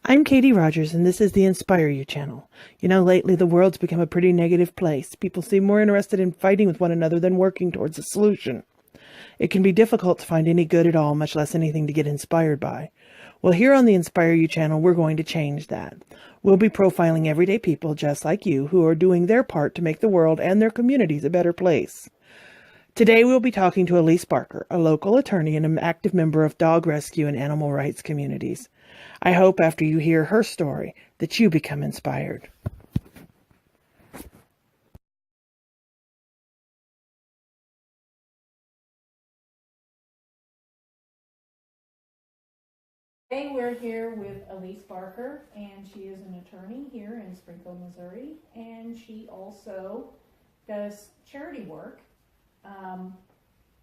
I'm Katie Rogers, and this is the Inspire You channel. You know, lately the world's become a pretty negative place. People seem more interested in fighting with one another than working towards a solution. It can be difficult to find any good at all, much less anything to get inspired by. Well, here on the Inspire You channel, we're going to change that. We'll be profiling everyday people just like you who are doing their part to make the world and their communities a better place. Today we'll be talking to Elise Barker, a local attorney and an active member of dog rescue and animal rights communities. I hope after you hear her story that you become inspired. Today we're here with Elise Barker, and she is an attorney here in Springfield, Missouri, and she also does charity work,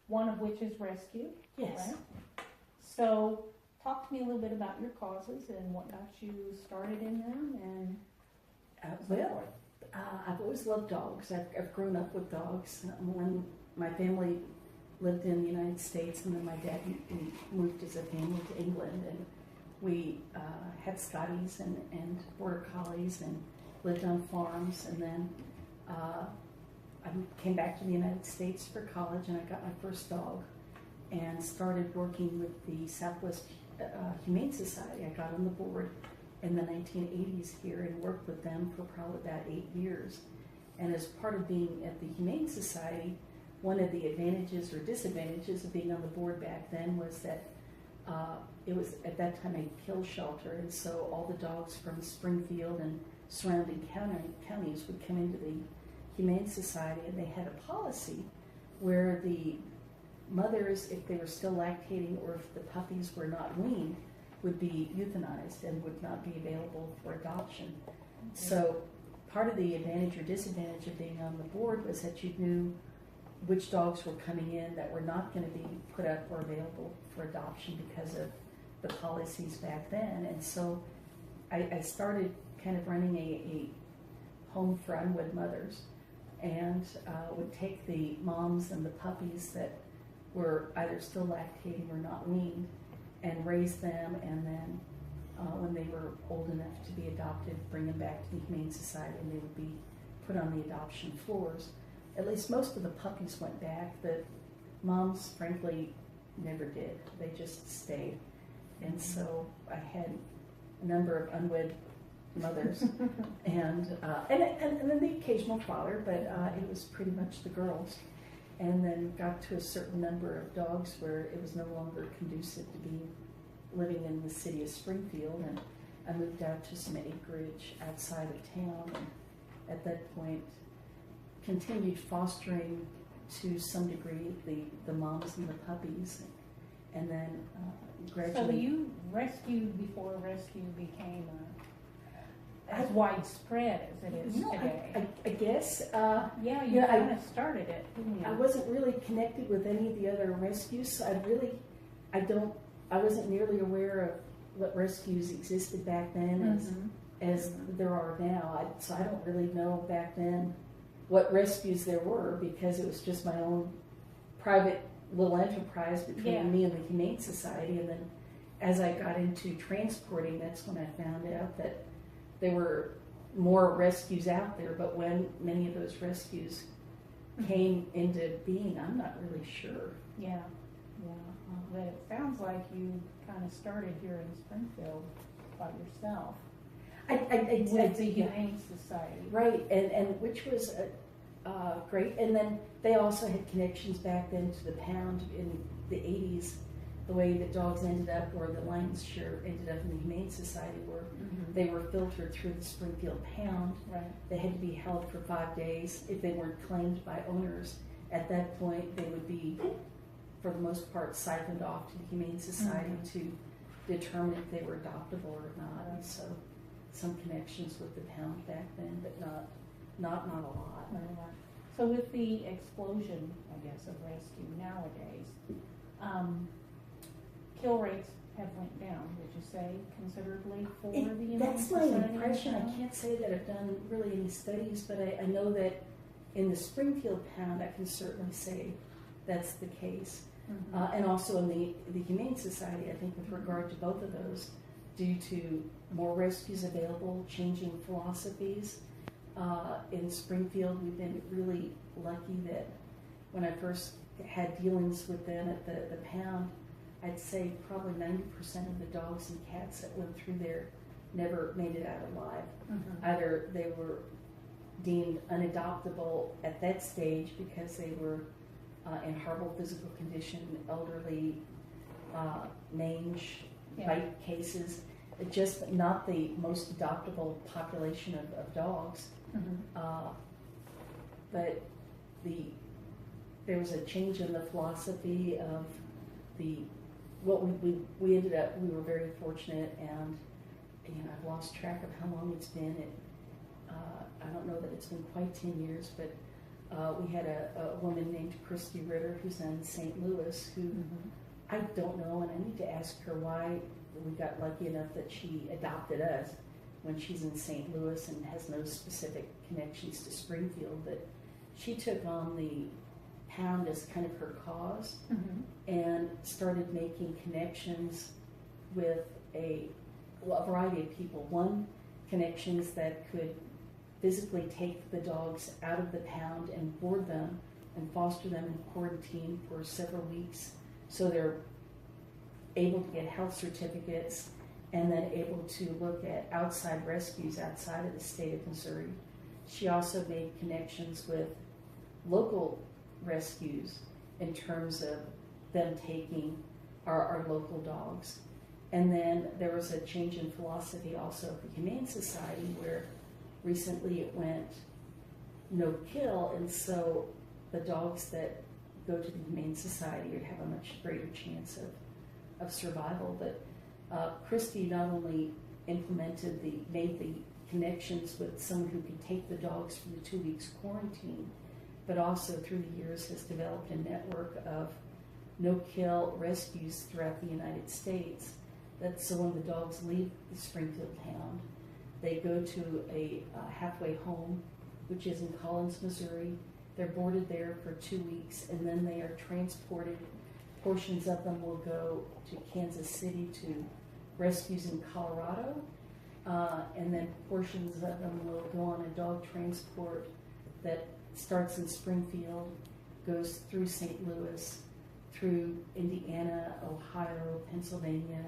one of which is rescue. Yes. Right? So talk to me a little bit about your causes and what got you started in them, and I've always loved dogs. I've grown up with dogs. When my family lived in the United States, and then my dad moved as a family to England, and we had Scotties and Border Collies and lived on farms, and then I came back to the United States for college, and I got my first dog and started working with the Southwest Humane Society. I got on the board in the 1980s here and worked with them for probably about 8 years. And as part of being at the Humane Society, one of the advantages or disadvantages of being on the board back then was that it was at that time a kill shelter, and so all the dogs from Springfield and surrounding counties would come into the Humane Society, and they had a policy where the mothers, if they were still lactating or if the puppies were not weaned, would be euthanized and would not be available for adoption. So part of the advantage or disadvantage of being on the board was that you knew which dogs were coming in that were not going to be put up or available for adoption because of the policies back then. And so I started kind of running a home for unwed mothers, and would take the moms and the puppies that were either still lactating or not weaned and raise them, and then when they were old enough to be adopted, bring them back to the Humane Society, and they would be put on the adoption floors. At least most of the puppies went back. The moms, frankly, never did. They just stayed. And so I had a number of unwed mothers and then the occasional father, but it was pretty much the girls. And then got to a certain number of dogs where it was no longer conducive to be living in the city of Springfield, and I moved out to some acreage outside of town, and at that point continued fostering to some degree the moms and the puppies, and then gradually. So you rescued before rescue became as widespread as it is today. I guess. Yeah, you kind of started it, didn't you? I wasn't really connected with any of the other rescues, so I wasn't nearly aware of what rescues existed back then as there are now. So I don't really know back then what rescues there were, because it was just my own private little enterprise between me and the Humane Society. And then as I got into transporting, that's when I found out that there were more rescues out there, but when many of those rescues came into being, I'm not really sure. Yeah. But it sounds like you kind of started here in Springfield by yourself. With the Humane Society. Right, and which was great. And then they also had connections back then to the pound in the 80s. The way that dogs ended up, or the lion's share ended up in the Humane Society, where they were filtered through the Springfield pound. Right. They had to be held for 5 days. If they weren't claimed by owners, at that point they would be, for the most part, siphoned off to the Humane Society to determine if they were adoptable or not. And so some connections with the pound back then, but not a lot. So with the explosion, I guess, of rescue nowadays, kill rates have went down, would you say, considerably for the Humane That's my Society? impression. I can't say that I've done really any studies, but I know that in the Springfield pound, I can certainly say that's the case. And also in the Humane Society, I think with regard to both of those, due to more rescues available, changing philosophies. In Springfield, we've been really lucky that when I first had dealings with them at the pound, I'd say probably 90% of the dogs and cats that went through there never made it out alive. Mm-hmm. Either they were deemed unadoptable at that stage because they were in horrible physical condition, elderly, mange, bite cases, just not the most adoptable population of dogs. Mm-hmm. But there was a change in the philosophy of what we ended up. We were very fortunate, and I've lost track of how long it's been. I don't know that it's been quite 10 years, but we had a woman named Christy Ritter who's in St. Louis who I don't know, and I need to ask her why we got lucky enough that she adopted us when she's in St. Louis and has no specific connections to Springfield, but she took on the pound as kind of her cause and started making connections with a variety of people. One, connections that could physically take the dogs out of the pound and board them and foster them in quarantine for several weeks so they're able to get health certificates and then able to look at outside rescues outside of the state of Missouri. She also made connections with local rescues in terms of them taking our local dogs. And then there was a change in philosophy also of the Humane Society where recently it went no kill, and so the dogs that go to the Humane Society would have a much greater chance of survival. But Christy not only made the connections with someone who could take the dogs for the 2 weeks quarantine, but also through the years has developed a network of no-kill rescues throughout the United States. That so when the dogs leave the Springfield pound, they go to a halfway home, which is in Collins, Missouri. They're boarded there for 2 weeks, and then they are transported. Portions of them will go to Kansas City to rescues in Colorado, and then portions of them will go on a dog transport that starts in Springfield, goes through St. Louis, through Indiana, Ohio, Pennsylvania,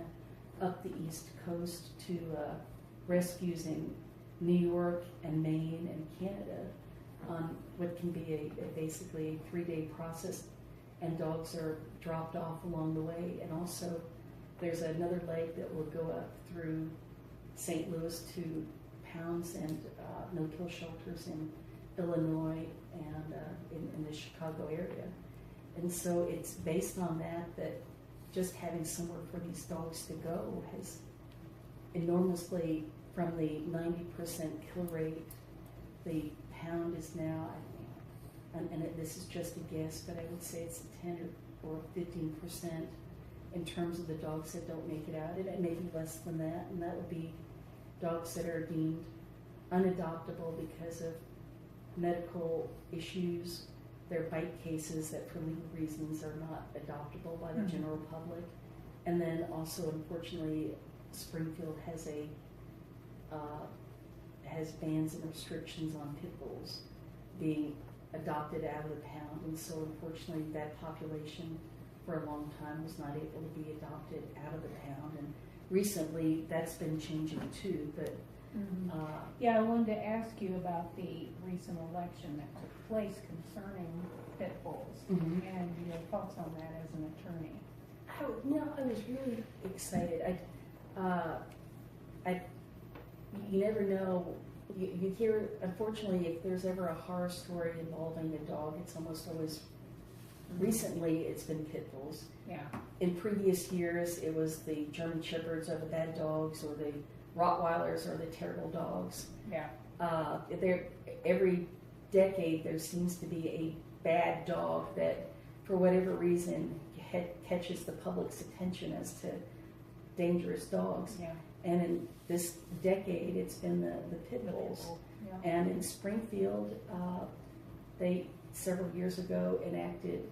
up the East Coast to rescues in New York and Maine and Canada on what can be basically a 3-day process, and dogs are dropped off along the way. And also there's another leg that will go up through St. Louis to pounds and no-kill shelters in Illinois and in the Chicago area. And so it's based on that just having somewhere for these dogs to go has enormously, from the 90% kill rate, the pound is now, this is just a guess, but I would say it's 10 or 15% in terms of the dogs that don't make it out. It may be less than that, and that would be dogs that are deemed unadoptable because of medical issues. They're bite cases that for legal reasons are not adoptable by the general public. And then also, unfortunately, Springfield has has bans and restrictions on pit bulls being adopted out of the pound, and so unfortunately that population for a long time was not able to be adopted out of the pound, and recently that's been changing too. But yeah, I wanted to ask you about the recent election that took place concerning pit bulls and your thoughts on that as an attorney. I was really excited. You never know. You hear, unfortunately, if there's ever a horror story involving a dog, it's almost always, recently it's been pit bulls. Yeah. In previous years, it was the German Shepherds or the bad dogs, or the Rottweilers or the terrible dogs. Yeah. Every decade there seems to be a bad dog that, for whatever reason, catches the public's attention as to dangerous dogs. Yeah. And in this decade, it's been the pit bulls. Yeah. And in Springfield, they several years ago enacted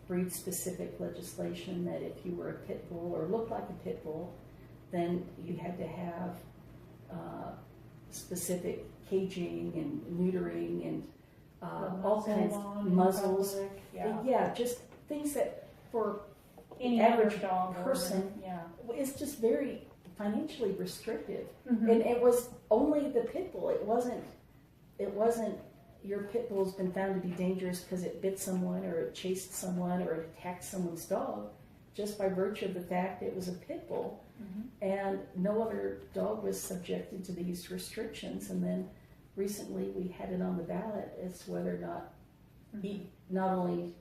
breed-specific legislation that if you were a pit bull or looked like a pit bull, then you had to have specific caging and neutering and all kinds of muzzles. Yeah. Just things that for Any average other dog person yeah. is just very financially restrictive. Mhm. And it was only the pit bull. It wasn't your pit bull's been found to be dangerous because it bit someone or it chased someone or it attacked someone's dog, just by virtue of the fact it was a pit bull. Mhm. And no other dog was subjected to these restrictions. And then recently we had it on the ballot as whether or not Mhm. not only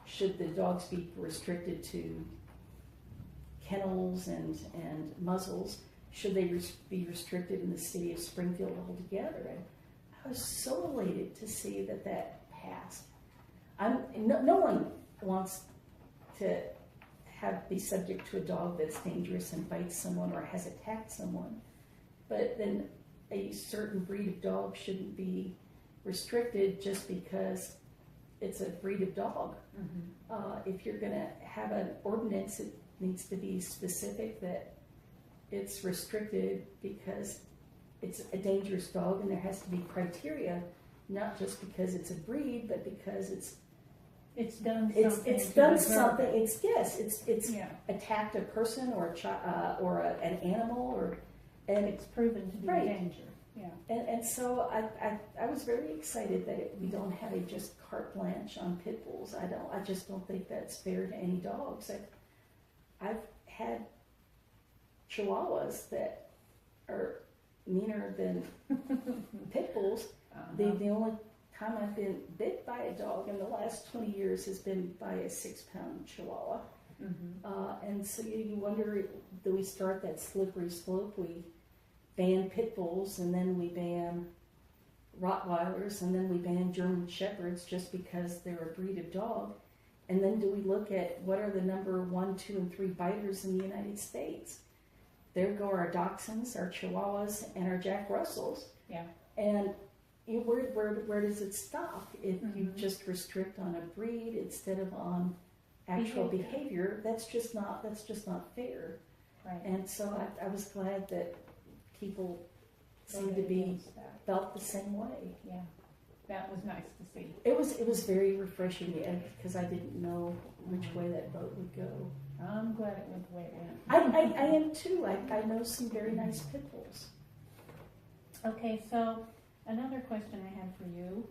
should the dogs be restricted to kennels and muzzles, should they be restricted in the city of Springfield altogether? And I was so elated to see that passed. No one wants to be subject to a dog that's dangerous and bites someone or has attacked someone, but then a certain breed of dog shouldn't be restricted just because it's a breed of dog. Mhm. If you're going to have an ordinance, it needs to be specific that it's restricted because it's a dangerous dog, and there has to be criteria, not just because it's a breed, but because it's done something. it's to done deserve something. it. It's Yeah. attacked a person or an animal and It's proven to be Right. a danger. Yeah. And so I was very excited that we don't have a just carte blanche on pit bulls. I just don't think that's fair to any dogs. I've had Chihuahuas that are meaner than pit bulls. Uh-huh. The only time I've been bit by a dog in the last 20 years has been by a 6-pound Chihuahua. Mhm. And so you wonder, do we start that slippery slope? We ban pit bulls, and then we ban Rottweilers, and then we ban German Shepherds just because they're a breed of dog. And then do we look at what are the number 1, 2, and 3 biters in the United States? There go our Dachshunds, our Chihuahuas, and our Jack Russells. Yeah. And where does it stop? If you Mhm. just restrict on a breed instead of on actual behavior, that's just not fair. Right. And so I was glad that people seemed to Voted be against that. felt the same way. Yeah. That was nice to see. It was very refreshing because I didn't know which way that vote would go. I'm glad it went the way it went. I am too. I know some very nice pit bulls. Okay, so another question I had for you,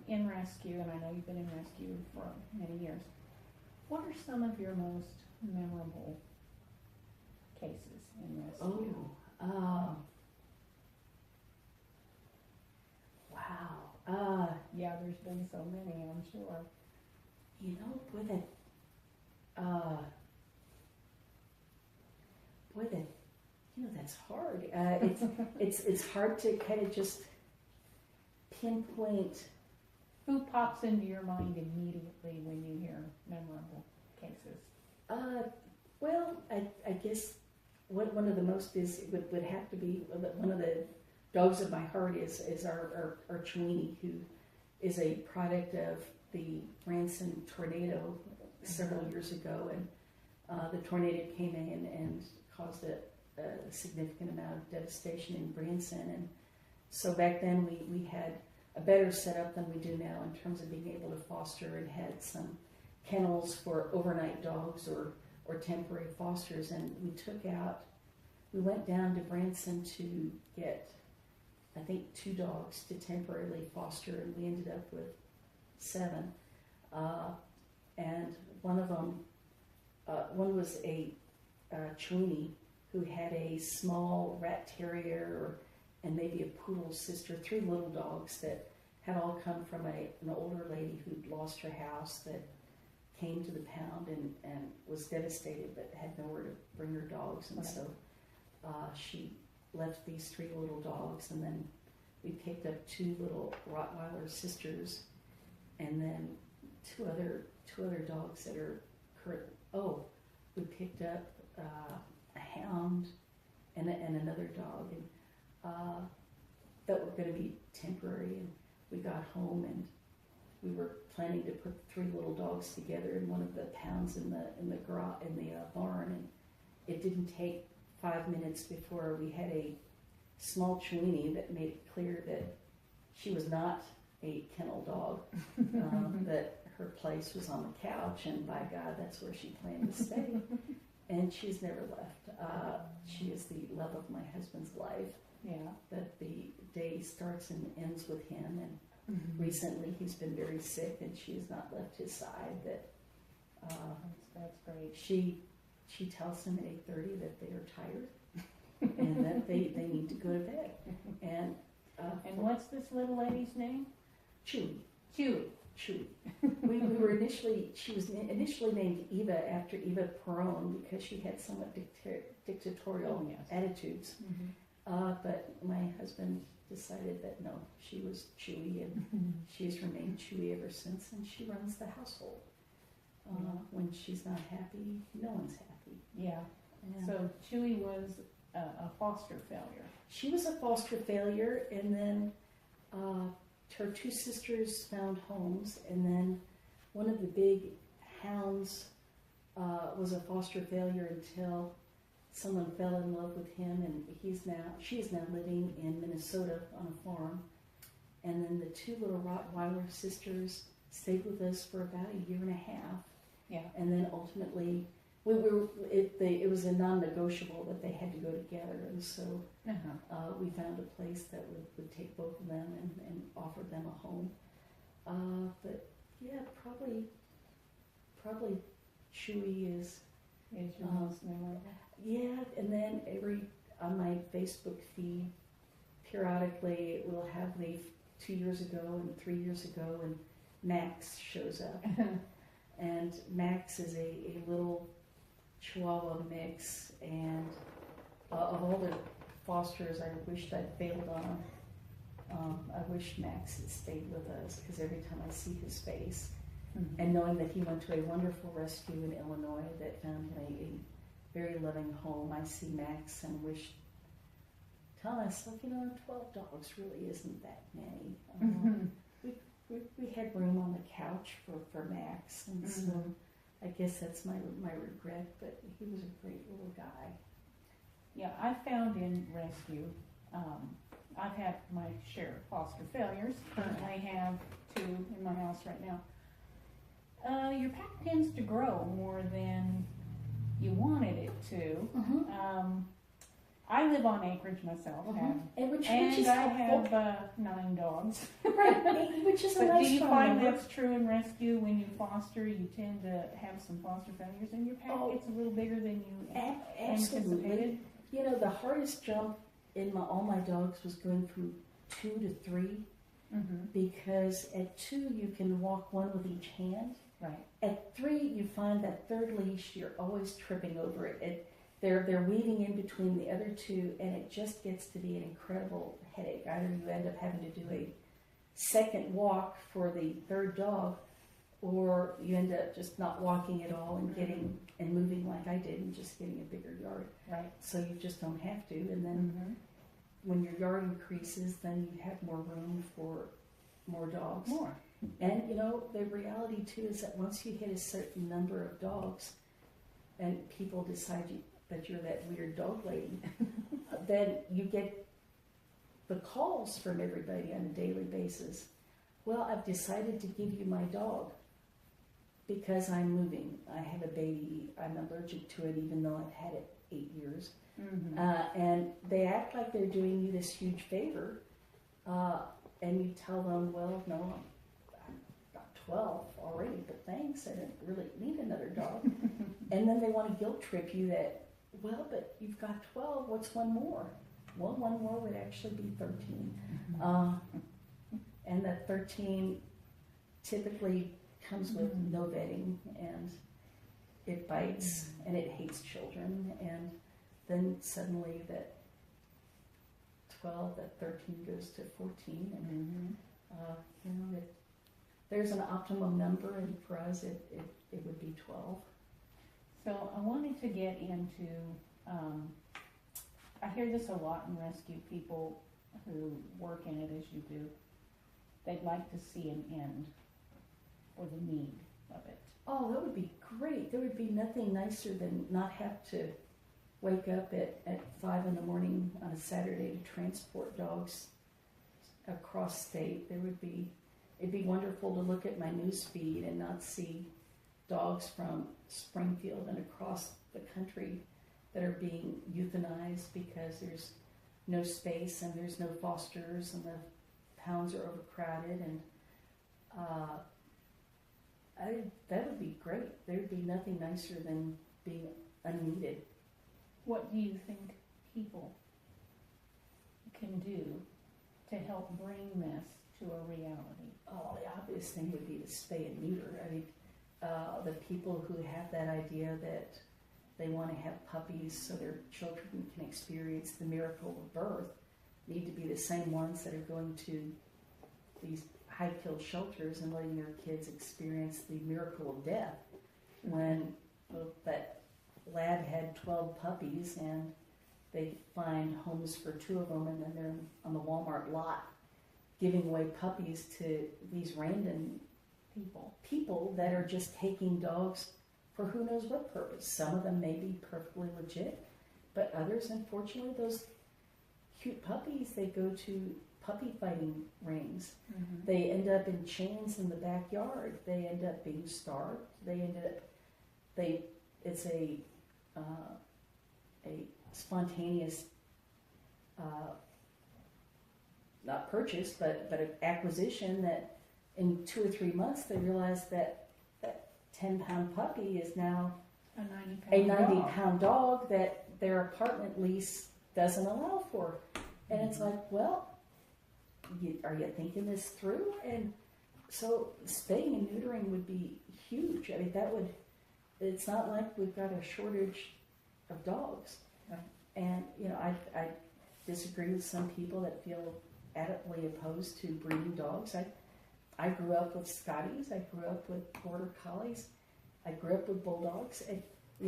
in rescue, and I know you've been in rescue for many years, what are some of your most memorable cases in rescue? Wow. Yeah, there's been so many, I'm sure. That's hard. It's hard to kind of just pinpoint. Who pops into your mind immediately when you hear memorable cases? Well, I guess one of the most would have to be one of the dogs of my heart is our Chewini, who is a product of the Branson tornado several years ago, and the tornado came in and caused a significant amount of devastation in Branson. And so back then we had a better setup than we do now in terms of being able to foster, and had some kennels for overnight dogs or temporary fosters. And we went down to Branson to get, I think, 2 dogs to temporarily foster, and we ended up with 7. And one of them, one was a Chewini who had a small rat terrier and maybe a poodle sister, 3 little dogs that had all come from an older lady who'd lost her house, that came to the pound and was devastated but had nowhere to bring her dogs. And so she left these 3 little dogs, and then we picked up 2 little Rottweiler sisters, and then two other dogs that are current. We picked up a hound and another dog, and that were going to be temporary. And we got home, and we were planning to put 3 little dogs together in one of the pounds in the barn, and it didn't take 5 minutes before we had a small Chiweenie that made it clear that she was not a kennel dog, that her place was on the couch, and by God, that's where she planned to stay. And she's never left. She is the love of my husband's life. Yeah. That the day starts and ends with him, and Mm-hmm. recently he's been very sick, and she has not left his side. That That's great. she tells him at 8:30 that they are tired and that they need to go to bed. And what's this little lady's name? Chewy. Chewy. We were she was initially named Eva after Eva Peron because she had somewhat dictatorial Oh, yes. attitudes. Mm-hmm. But my husband decided that no, she was Chewy, and she's remained Chewy ever since, and she runs the household. When she's not happy, no one's happy. Yeah. And So Chewy was a foster failure. she was a foster failure, and then her two sisters found homes, and then one of the big hounds was a foster failure until someone fell in love with him, and she is now living in Minnesota on a farm. And then the two little Rottweiler sisters stayed with us for about a year and a half. Yeah. And then ultimately, it was a non-negotiable that they had to go together, and so we found a place that would take both of them and offer them a home. But yeah, probably Chewy is your most memorable. yeah. And then on my Facebook feed, periodically it will have the 2 years ago and 3 years ago, and Max shows up. And Max is a little Chihuahua mix, and of all the fosters I wished I'd failed on, I wish Max had stayed with us, because every time I see his face, and knowing that he went to a wonderful rescue in Illinois that found him a very loving home, I see Max and tell myself, 12 dogs really isn't that many. We had room on the couch for Max, and so I guess that's my regret, but he was a great little guy. Yeah, I found in rescue, I've had my share of foster failures. Currently have 2 in my house right now. Your pack tends to grow more than you wanted it to. I live on acreage myself, Which and is I helpful. have 9 dogs. Right, which is a But nice do you phone find number. that's true in rescue? When you foster, you tend to have some foster failures, and your pack gets a little bigger than you anticipated? Absolutely. The hardest jump in all my dogs was going from 2 to 3, because at 2 you can walk one with each hand. Right. At 3 you find that third leash, you're always tripping over it. They're weaving in between the other 2, and it just gets to be an incredible headache. Either you end up having to do a second walk for the third dog, or you end up just not walking at all and getting and moving like I did and just getting a bigger yard. Right. So you just don't have to. And then when your yard increases, then you have more room for more dogs. More. And the reality too is that once you hit a certain number of dogs, and people decide that you're that weird dog lady, then you get the calls from everybody on a daily basis. Well, I've decided to give you my dog because I'm moving. I have a baby. I'm allergic to it, even though I've had it 8 years. And they act like they're doing you this huge favor. And you tell them, well, no, I've got 12 already, but thanks, I don't really need another dog. And then they want to guilt trip you that, well, but you've got 12, what's one more? Well, one more would actually be 13. And that 13 typically comes with no vetting, and it bites, and it hates children, and then suddenly that 12, that 13 goes to 14, and there's an optimum number, and for us it would be 12. So I wanted to get into, I hear this a lot in rescue, people who work in it as you do. They'd like to see an end or the need of it. Oh, that would be great. There would be nothing nicer than not have to wake up at 5 in the morning on a Saturday to transport dogs across state, it'd be wonderful to look at my news feed and not see dogs from Springfield and across the country that are being euthanized because there's no space and there's no fosters and the pounds are overcrowded, and that would be great. There'd be nothing nicer than being unneeded. What do you think people can do to help bring this to a reality? Oh, the obvious thing would be to spay and neuter. I mean, the people who have that idea that they want to have puppies so their children can experience the miracle of birth need to be the same ones that are going to these high-killed shelters and letting their kids experience the miracle of death. When that lab had 12 puppies and they find homes for 2 of them, and then they're on the Walmart lot giving away puppies to these random people that are just taking dogs for who knows what purpose. Some of them may be perfectly legit, but others, unfortunately, those cute puppies, they go to puppy fighting rings. Mm-hmm. They end up in chains in the backyard. They end up being starved. It's a spontaneous, not purchase, but an acquisition that in 2 or 3 months they realize that 10-pound puppy is now a 90-pound dog that their apartment lease doesn't allow for. And it's like, well, are you thinking this through? And so spaying and neutering would be huge. I mean, it's not like we've got a shortage of dogs. Right. And, I disagree with some people that feel adamantly opposed to breeding dogs. I grew up with Scotties. I grew up with Border Collies. I grew up with Bulldogs. And,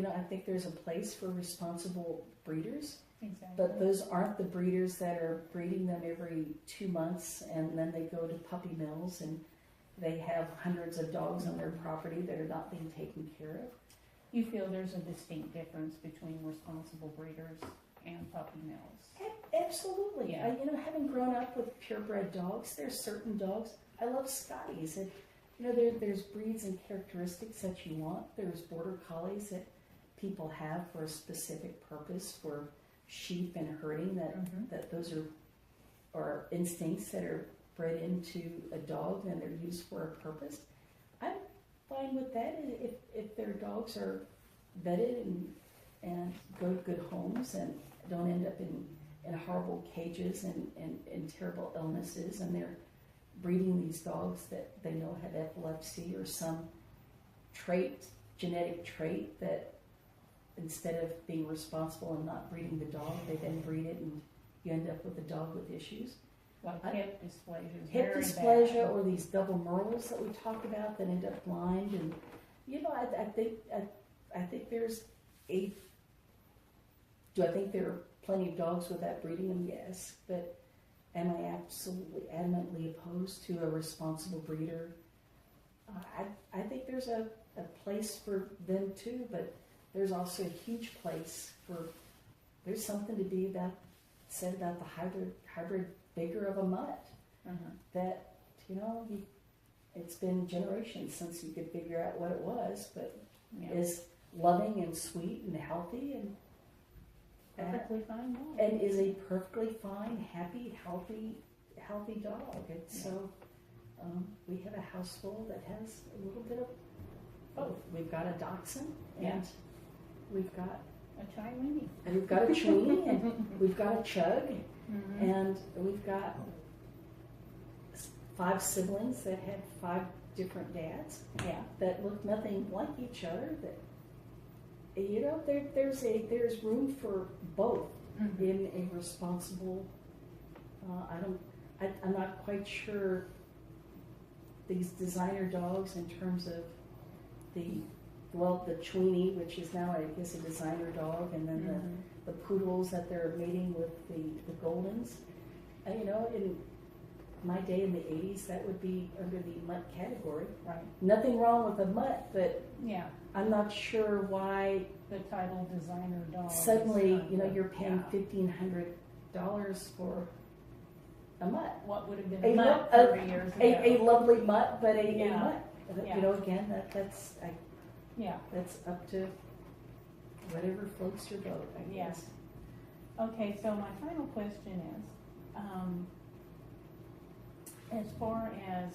I think there's a place for responsible breeders. Exactly. But those aren't the breeders that are breeding them every 2 months and then they go to puppy mills and they have hundreds of dogs on their property that are not being taken care of. You feel there's a distinct difference between responsible breeders and puppy mills? Absolutely. Yeah. Having grown up with purebred dogs, there's certain dogs. I love Scotties. And, there's breeds and characteristics that you want. There's Border Collies that people have for a specific purpose, for sheep and herding, that those are instincts that are bred into a dog and they're used for a purpose. I'm fine with that if their dogs are vetted and go to good homes and don't end up in horrible cages and terrible illnesses, and they're breeding these dogs that they know have epilepsy or some genetic trait that instead of being responsible and not breeding the dog, they then breed it and you end up with a dog with issues. Like hip dysplasia. Hip dysplasia, or these double merles that we talk about that end up blind. And, I think there's do I think there are plenty of dogs without breeding them? Yes. But am I absolutely adamantly opposed to a responsible breeder? I think there's a place for them too, but there's also a huge place there's something to be said about the hybrid vigor of a mutt. That, it's been generations since you could figure out what it was, but is loving and sweet and healthy and perfectly fine dog. And is a perfectly fine, happy, healthy dog. And so we have a house full that has a little bit of both. We've got a dachshund and we've got a Chiweenie. And we've got a Chiweenie and we've got a Chug and we've got 5 siblings that had 5 different dads that look nothing like each other. That there's room for both in a responsible. I'm not quite sure these designer dogs in terms of the Chiweenie, which is now I guess a designer dog, and then the poodles that they're mating with the Goldens. And, my day in the 80s, that would be under the mutt category. Right, Nothing wrong with a mutt, but yeah, I'm not sure why the title designer dog. is suddenly, kind of- you're paying yeah. $1,500 for a mutt. What would have been A a mutt lo- 30 years ago. A lovely mutt, but a Yeah. mutt. Yeah. Again, Yeah, that's up to whatever floats your boat, I Yeah. guess. okay, so my final question is, as far as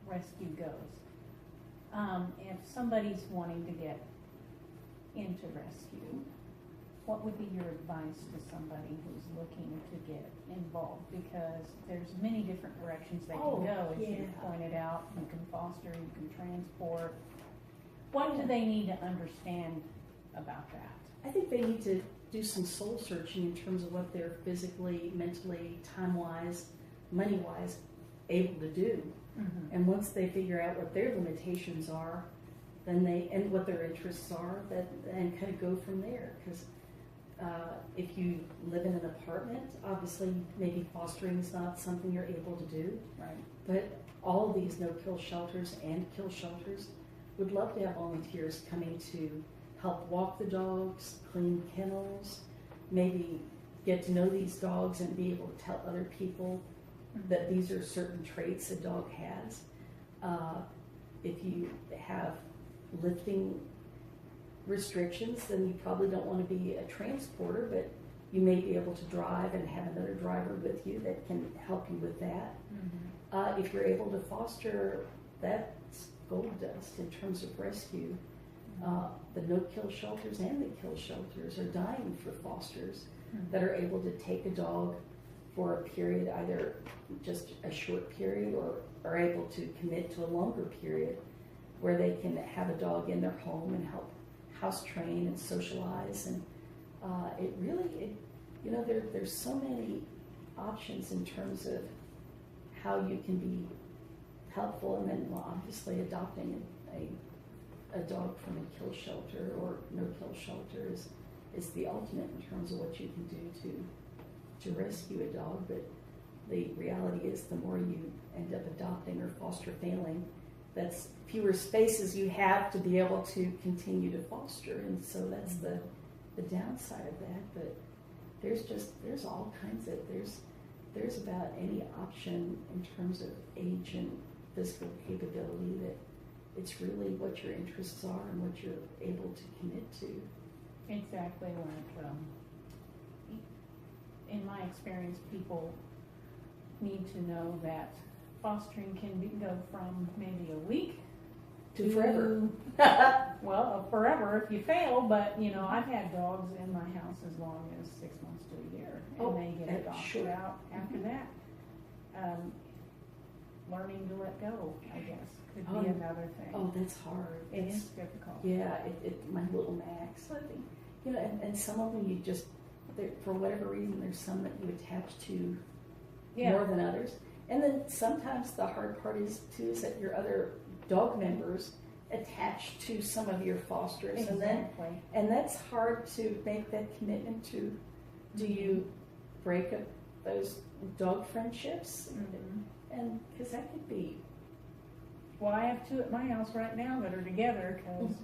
rescue goes, if somebody's wanting to get into rescue, what would be your advice to somebody who's looking to get involved? Because there's many different directions they Oh, can go, as you yeah. pointed out. You can foster, you can transport. What do they need to understand about that? I think they need to do some soul searching in terms of what they're physically, mentally, time-wise, money-wise able to do. Mm-hmm. And once they figure out what their limitations are, then and what their interests are, and kind of go from there. Because if you live in an apartment, obviously maybe fostering is not something you're able to do. Right. But all of these no-kill shelters and kill shelters would love to have volunteers coming to help walk the dogs, clean kennels, maybe get to know these dogs and be able to tell other people that these are certain traits a dog has. If you have lifting restrictions, then you probably don't want to be a transporter, but you may be able to drive and have another driver with you that can help you with that. Mm-hmm. If you're able to foster, that's gold dust in terms of rescue. The no-kill shelters and the kill shelters are dying for fosters that are able to take a dog for a period, either just a short period or are able to commit to a longer period where they can have a dog in their home and help house train and socialize. And there's so many options in terms of how you can be helpful. And then obviously adopting a dog from a kill shelter or no kill shelter is the ultimate in terms of what you can do to rescue a dog. But the reality is the more you end up adopting or foster failing, that's fewer spaces you have to be able to continue to foster. And so that's the downside of that. But there's all kinds of, there's about any option in terms of age and physical capability that it's really what your interests are and what you're able to commit to. Exactly. Like, in my experience, people need to know that fostering can go from maybe a week To forever. Well, forever if you fail, but I've had dogs in my house as long as 6 months to a year, and they get adopted sure. out after that. Learning to let go, I guess, could be another thing. Oh, that's hard. It is difficult. Yeah, my little Max, I think, and some of them you just, for whatever reason, there's some that you attach to more than others. And then sometimes the hard part is that your other dog members attach to some of your fosters. Exactly. And that's hard to make that commitment to. Do you break up those dog friendships? Mm-hmm. And because that could be. Well, I have two at my house right now that are together because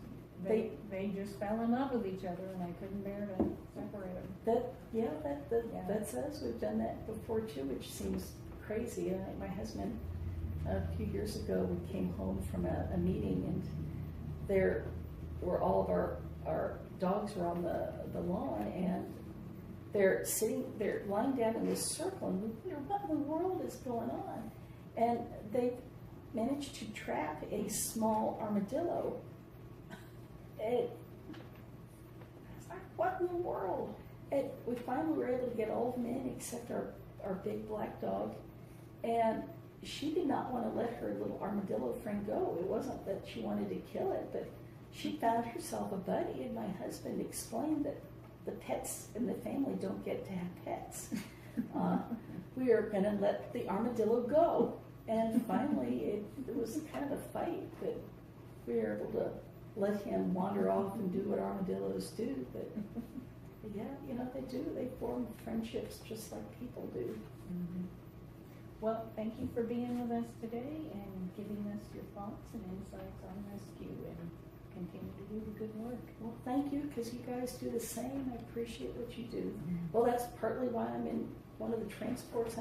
they just fell in love with each other and I couldn't bear to separate them. That's us. We've done that before too, which seems crazy. My husband, a few years ago, we came home from a meeting and there were all of our dogs were on the lawn and they're lying down in this circle and we wonder what in the world is going on. And they managed to trap a small armadillo. It's like, what in the world? And we finally were able to get all of them in except our big black dog. And she did not want to let her little armadillo friend go. It wasn't that she wanted to kill it, but she found herself a buddy. And my husband explained that the pets in the family don't get to have pets. We are going to let the armadillo go. And finally, it was kind of a fight, but we were able to let him wander off and do what armadillos do. But yeah, they do. They form friendships just like people do. Mm-hmm. Well, thank you for being with us today and giving us your thoughts and insights on rescue, and continue to do the good work. Well, thank you, because you guys do the same. I appreciate what you do. Well, that's partly why I'm in one of the transports.